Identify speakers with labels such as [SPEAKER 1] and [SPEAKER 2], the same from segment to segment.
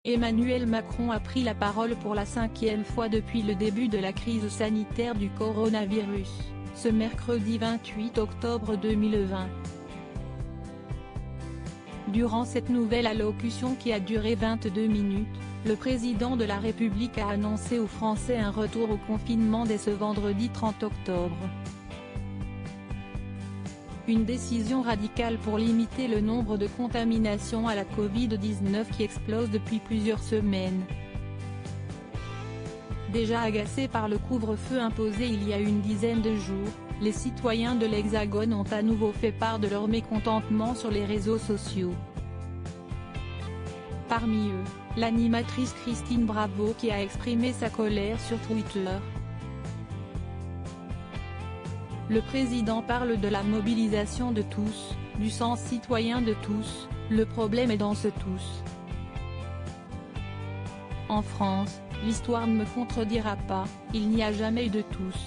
[SPEAKER 1] Emmanuel Macron a pris la parole pour la 5e fois depuis le début de la crise sanitaire du coronavirus, ce mercredi 28 octobre 2020. Durant cette nouvelle allocution qui a duré 22 minutes, le président de la République a annoncé aux Français un retour au confinement dès ce vendredi 30 octobre. Une décision radicale pour limiter le nombre de contaminations à la Covid-19 qui explose depuis plusieurs semaines. Déjà agacés par le couvre-feu imposé il y a une dizaine de jours, les citoyens de l'Hexagone ont à nouveau fait part de leur mécontentement sur les réseaux sociaux. Parmi eux, l'animatrice Christine Bravo qui a exprimé sa colère sur Twitter. Le président parle de la mobilisation de tous, du sens citoyen de tous, le problème est dans ce tous. En France, l'histoire ne me contredira pas, il n'y a jamais eu de tous.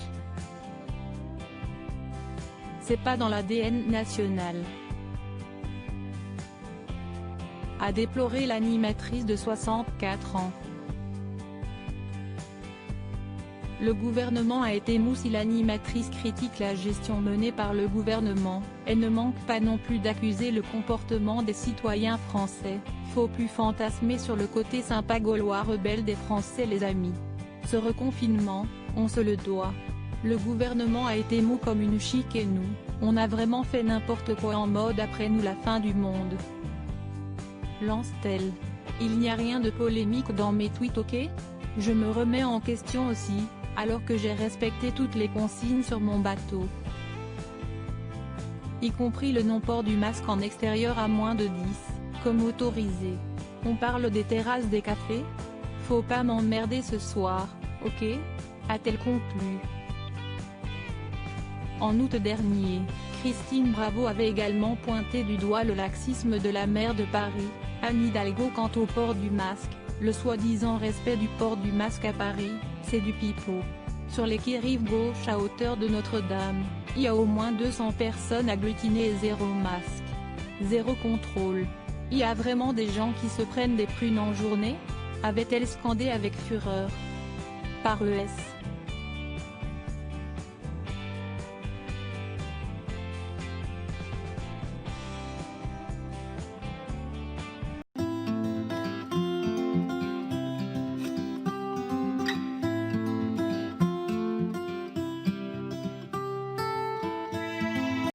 [SPEAKER 1] C'est pas dans l'ADN national. A déploré l'animatrice de 64 ans. Le gouvernement a été mou si l'animatrice critique la gestion menée par le gouvernement, elle ne manque pas non plus d'accuser le comportement des citoyens français, faut plus fantasmer sur le côté sympa gaulois rebelle des Français les amis. Ce reconfinement, on se le doit. Le gouvernement a été mou comme une chique et nous, on a vraiment fait n'importe quoi en mode après nous la fin du monde. Lance-t-elle. Il n'y a rien de polémique dans mes tweets ok? Je me remets en question aussi, alors que j'ai respecté toutes les consignes sur mon bateau. Y compris le non-port du masque en extérieur à moins de 10, comme autorisé. On parle des terrasses des cafés? Faut pas m'emmerder ce soir, ok? A-t-elle conclu. En août dernier, Christine Bravo avait également pointé du doigt le laxisme de la maire de Paris, Anne Hidalgo quant au port du masque. Le soi-disant respect du port du masque à Paris, c'est du pipeau. Sur les quais rive gauche à hauteur de Notre-Dame, il y a au moins 200 personnes agglutinées et zéro masque. Zéro contrôle. Il y a vraiment des gens qui se prennent des prunes en journée? Avait-elle scandé avec fureur. Par ES.